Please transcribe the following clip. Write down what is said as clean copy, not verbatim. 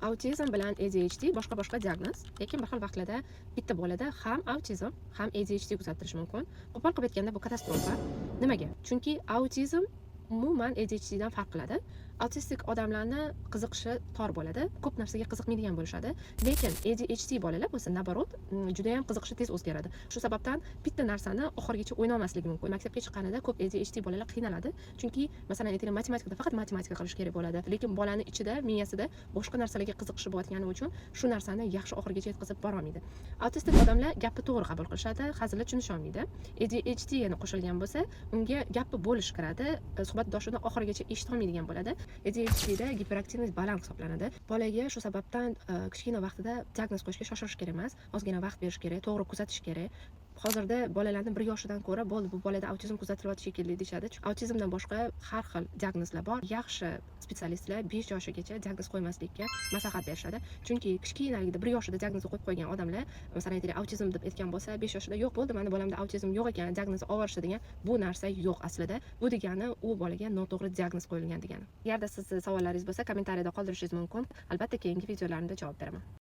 Autizm bilan ADHD boshqa diagnoz, lekin bir xil vaqtlarda bitta bolada ham autizm, ham ADHD kuzatilishi mumkin. Qo'pol qilib aytganda bu katastrofa. Nimaga? Chunki autizm umuman ADHD dan farq qiladi. Autistik odamlarni qiziqishi tor bo'ladi, ko'p narsaga qiziqmaydigan bo'lishadi. Lekin ADHD bolalar bo'lsa, nabarot, juda ham qiziqishi tez o'zgaradi. Shu sababdan bitta narsani oxirigacha o'ynolmasligi mumkin. Maktabga chiqqanida ko'p ADHD bolalar qiynaladi. Chunki masalan, aytaylik, matematikada faqat matematika qilish kerak bo'ladi. Lekin bolani ichida, miyasida boshqa narsalarga qiziqishi bo'layotgani uchun shu narsani yaxshi oxirigacha yetkazib bora olmaydi. Autistik odamlar gapni to'g'ri qabul qilishadi, hazilni tushunisha olmaydi. ADHD yana qo'shilgan bo'lsa, unga gapi bo'lish kiradi, suhbatdoshini oxirigacha eshita olmaydigan bo'ladi. ADHDda giperaktivность baland hisoblanadi. Bolaga shu sababdan kichkina vaqtida diagnoz qo'yishga shoshilish kerak emas, ozgina vaqt berish kerak, to'g'ri kuzatish kerak. Hozirda bolalarni 1 yoshidan ko'ra bo'ldi, bu bolada autizm kuzatilyapti shekilli deyishadi. Autizmdan boshqa har xil diagnozlar bor. Yaxshi specialistlar 5 yoshigacha diagnoz qo'ymaslikka maslahat berishadi. Chunki kichkinaligida 1 yoshida diagnoz qo'yib qo'ygan odamlar, masalan, aytaylik, autizm deb aytgan bo'lsa, 5 yoshida yo'q bo'ldi, meni bolamda autizm yo'q ekan, diagnozni olishdi degan, bu narsa yo'q aslida. Bu degani u bolaga noto'g'ri diagnoz qo'yilgan degani. Agarda sizning savollaringiz bo'lsa, kommentariyada qoldirishingiz mumkin. Albatta, keyingi videolarimda javob beraman.